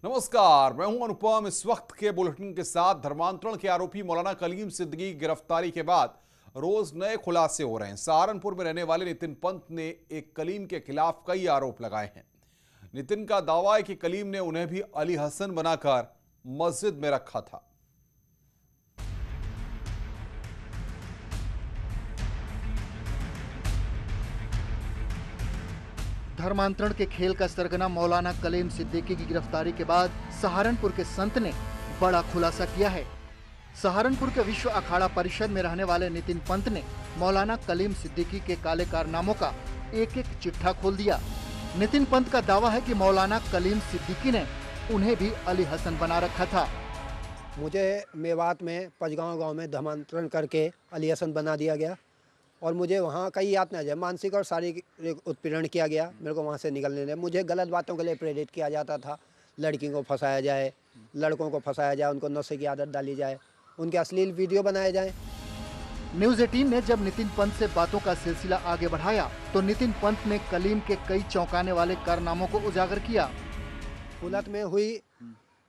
नमस्कार, मैं हूं अनुपम। इस वक्त के बुलेटिन के साथ धर्मांतरण के आरोपी मौलाना कलीम सिद्दीकी की गिरफ्तारी के बाद रोज नए खुलासे हो रहे हैं। सहारनपुर में रहने वाले नितिन पंत ने एक कलीम के खिलाफ कई आरोप लगाए हैं। नितिन का दावा है कि कलीम ने उन्हें भी अली हसन बनाकर मस्जिद में रखा था। धर्मांतरण के खेल का सरगना मौलाना कलीम सिद्दीकी की गिरफ्तारी के बाद सहारनपुर के संत ने बड़ा खुलासा किया है। सहारनपुर के विश्व अखाड़ा परिषद में रहने वाले नितिन पंत ने मौलाना कलीम सिद्दीकी के काले कारनामों का एक एक चिट्ठा खोल दिया। नितिन पंत का दावा है कि मौलाना कलीम सिद्दीकी ने उन्हें भी अली हसन बना रखा था। मुझे मेवात में पचगांव गांव में धर्मांतरण करके अली हसन बना दिया गया और मुझे वहाँ कई यातनाएं है, मानसिक और शारीरिक उत्पीड़न किया गया। मेरे को वहाँ से निकलने ने मुझे गलत बातों के लिए प्रेरित किया जाता था। लड़की को फंसाया जाए, लड़कों को फंसाया जाए, उनको नशे की आदत डाली जाए, उनके अश्लील वीडियो बनाए जाए। न्यूज 18 ने जब नितिन पंत से बातों का सिलसिला आगे बढ़ाया तो नितिन पंत ने कलीम के कई चौंकाने वाले कारनामों को उजागर किया। फुलत में हुई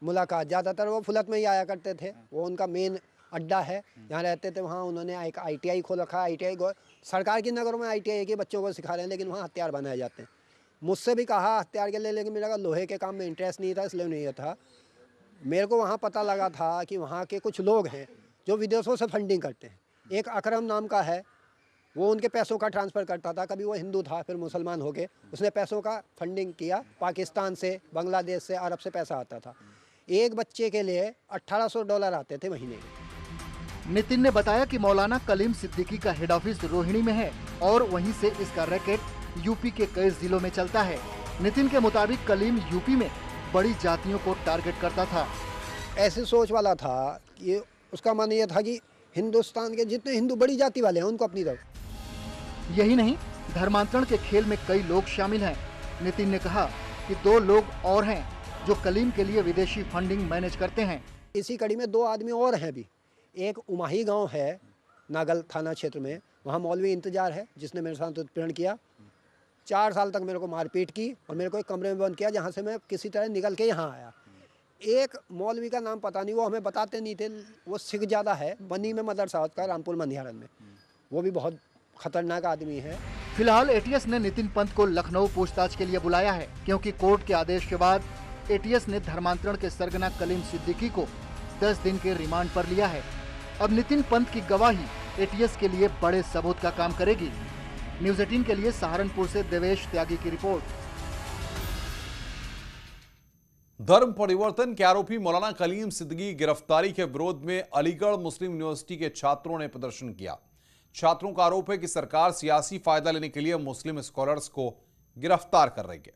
मुलाकात, ज़्यादातर वो फुलत में ही आया करते थे। वो उनका मेन अड्डा है, यहाँ रहते थे। वहाँ उन्होंने एक ITI खोल रखा है। ITI सरकार की नगरों में ITI के बच्चों को सिखा रहे हैं, लेकिन वहाँ हथियार बनाए जाते हैं। मुझसे भी कहा हथियार के लिए, लेकिन मेरा लोहे के काम में इंटरेस्ट नहीं था, इसलिए नहीं था। मेरे को वहाँ पता लगा था कि वहाँ के कुछ लोग हैं जो विदेशों से फंडिंग करते हैं। एक अकरम नाम का है, वो उनके पैसों का ट्रांसफ़र करता था। कभी वो हिंदू था, फिर मुसलमान हो गए। उसने पैसों का फंडिंग किया। पाकिस्तान से, बांग्लादेश से, अरब से पैसा आता था। एक बच्चे के लिए $1800 आते थे महीने के। नितिन ने बताया कि मौलाना कलीम सिद्दीकी का हेड ऑफिस रोहिणी में है और वहीं से इसका रैकेट यूपी के कई जिलों में चलता है। नितिन के मुताबिक कलीम यूपी में बड़ी जातियों को टारगेट करता था। ऐसी सोच वाला था कि उसका मन ये था कि हिंदुस्तान के जितने हिंदू बड़ी जाति वाले हैं उनको अपनी तरफ। यही नहीं, धर्मांतरण के खेल में कई लोग शामिल हैं। नितिन ने कहा कि 2 लोग और हैं जो कलीम के लिए विदेशी फंडिंग मैनेज करते हैं। इसी कड़ी में 2 आदमी और हैं भी। एक उमाही गांव है नागल थाना क्षेत्र में, वहाँ मौलवी इंतजार है जिसने मेरे साथ उत्पीड़न किया। 4 साल तक मेरे को मारपीट की और मेरे को एक कमरे में बंद किया, जहाँ से मैं किसी तरह निकल के यहाँ आया। एक मौलवी का नाम पता नहीं, वो हमें बताते नहीं थे। वो सिख ज़्यादा है, बनी में मदरसा का रामपुर मंदियारन में। वो भी बहुत खतरनाक आदमी है। फिलहाल ATS ने नितिन पंत को लखनऊ पूछताछ के लिए बुलाया है, क्योंकि कोर्ट के आदेश के बाद ATS ने धर्मांतरण के सरगना कलीम सिद्दीकी को 10 दिन के रिमांड पर लिया है। अब नितिन पंत की गवाही ATS के लिए बड़े सबूत का काम करेगी। न्यूज 18 के लिए सहारनपुर से देवेश त्यागी की रिपोर्ट। धर्म परिवर्तन के आरोपी मौलाना कलीम सिद्दीकी की गिरफ्तारी के विरोध में अलीगढ़ मुस्लिम यूनिवर्सिटी के छात्रों ने प्रदर्शन किया। छात्रों का आरोप है कि सरकार सियासी फायदा लेने के लिए मुस्लिम स्कॉलर्स को गिरफ्तार कर रही है।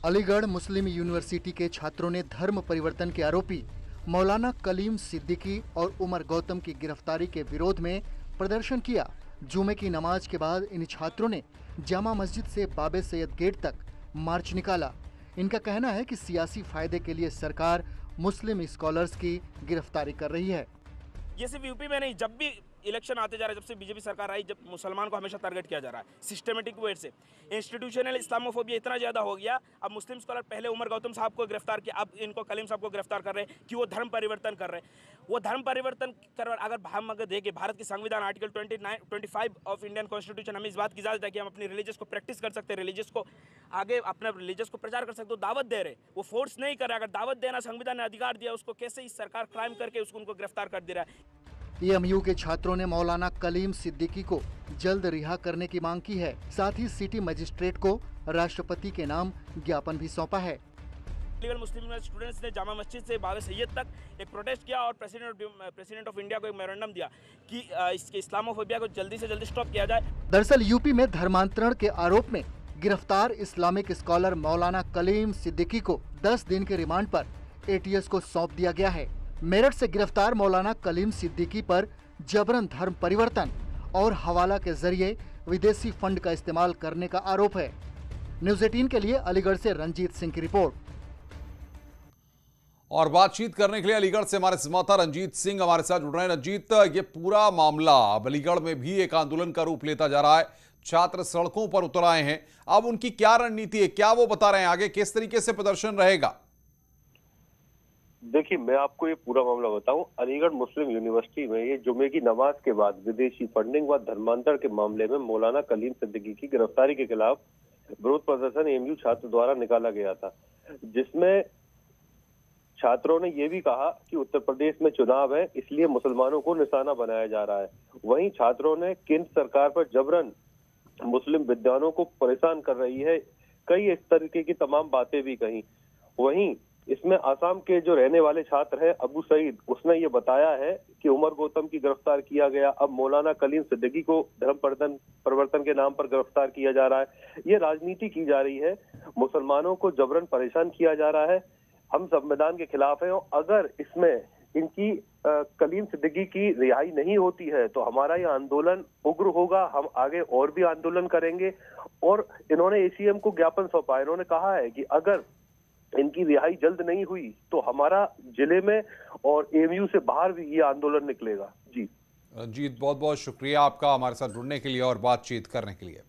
अलीगढ़ मुस्लिम यूनिवर्सिटी के छात्रों ने धर्म परिवर्तन के आरोपी मौलाना कलीम सिद्दीकी और उमर गौतम की गिरफ्तारी के विरोध में प्रदर्शन किया। जुमे की नमाज के बाद इन छात्रों ने जामा मस्जिद से बाबे सैयद गेट तक मार्च निकाला। इनका कहना है कि सियासी फायदे के लिए सरकार मुस्लिम स्कॉलर्स की गिरफ्तारी कर रही है। ये सिर्फ यूपी में नहीं, जब भी इलेक्शन आते जा रहा है, जब से बीजेपी सरकार आई, जब मुसलमान को हमेशा टारगेट किया जा रहा है सिस्टमेटिक वे से। इंस्टीट्यूशनल इस्लामोफोबिया इतना ज़्यादा हो गया। अब मुस्लिम स्कॉलर पहले उमर गौतम साहब को गिरफ्तार किया, अब इनको कलीम साहब को गिरफ्तार कर रहे हैं कि वो धर्म परिवर्तन कर रहे हैं। वो धर्म परिवर्तन कर रहे, अगर हम अगर देखें भारत की संविधान आर्टिकल 25 ऑफ इंडियन कॉन्स्टिट्यूशन, हमें इस बात की इजाज़त है कि हम अपनी रिलीजियस को प्रैक्टिस कर सकते हैं, रिलीजियस को आगे अपने रिलीजियस को प्रचार कर सकते हो। दावत दे रहे, वो फोर्स नहीं कर रहा। अगर दावत देना संविधान ने अधिकार दिया, उसको कैसे इस सरकार क्राइम करके उसको उनको गिरफ्तार कर दे रहा है। AMU के छात्रों ने मौलाना कलीम सिद्दीकी को जल्द रिहा करने की मांग की है। साथ ही सिटी मजिस्ट्रेट को राष्ट्रपति के नाम ज्ञापन भी सौंपा है। मुस्लिम स्टूडेंट्स ने जामा मस्जिद से बाबे सैयद तक एक प्रोटेस्ट किया और प्रेसिडेंट ऑफ इंडिया को एक मेमोरेंडम दिया कि इसके इस्लामोफोबिया को जल्दी से जल्दी स्टॉप किया जाए। दरअसल यूपी में धर्मांतरण के आरोप में गिरफ्तार इस्लामिक स्कॉलर मौलाना कलीम सिद्दीकी को 10 दिन के रिमांड पर ATS को सौंप दिया गया है। मेरठ से गिरफ्तार मौलाना कलीम सिद्दीकी पर जबरन धर्म परिवर्तन और हवाला के जरिए विदेशी फंड का इस्तेमाल करने का आरोप है। न्यूज 18 के लिए अलीगढ़ से रंजीत सिंह की रिपोर्ट। और बातचीत करने के लिए अलीगढ़ से हमारे संवाददाता रंजीत सिंह हमारे साथ जुड़ रहे हैं। रंजीत, ये पूरा मामला अब अलीगढ़ में भी एक आंदोलन का रूप लेता जा रहा है। छात्र सड़कों पर उतर आए हैं। अब उनकी क्या रणनीति है, क्या वो बता रहे हैं, आगे किस तरीके से प्रदर्शन रहेगा? देखिए, मैं आपको ये पूरा मामला बताऊं। अलीगढ़ मुस्लिम यूनिवर्सिटी में ये जुमे की नमाज के बाद विदेशी फंडिंग व धर्मांतरण के मामले में मौलाना कलीम सिद्दीकी की गिरफ्तारी के खिलाफ विरोध प्रदर्शन एएमयू छात्र द्वारा निकाला गया था, जिसमें छात्रों ने ये भी कहा कि उत्तर प्रदेश में चुनाव है, इसलिए मुसलमानों को निशाना बनाया जा रहा है। वहीं छात्रों ने केंद्र सरकार पर जबरन मुस्लिम विद्वानों को परेशान कर रही है, कई इस तरीके की तमाम बातें भी कही। वहीं इसमें आसाम के जो रहने वाले छात्र हैं अबू सईद, उसने ये बताया है कि उमर गौतम की गिरफ्तार किया गया, अब मौलाना कलीम सिद्दीकी को धर्म परिवर्तन के नाम पर गिरफ्तार किया जा रहा है। ये राजनीति की जा रही है, मुसलमानों को जबरन परेशान किया जा रहा है। हम संविधान के खिलाफ हैं और अगर इसमें इनकी कलीम सिद्दीकी की रिहाई नहीं होती है तो हमारा ये आंदोलन उग्र होगा, हम आगे और भी आंदोलन करेंगे। और इन्होंने एसीएम को ज्ञापन सौंपा, इन्होंने कहा है कि अगर इनकी रिहाई जल्द नहीं हुई तो हमारा जिले में और एएमयू से बाहर भी ये आंदोलन निकलेगा। जी रंजीत, बहुत बहुत शुक्रिया आपका हमारे साथ जुड़ने के लिए और बातचीत करने के लिए।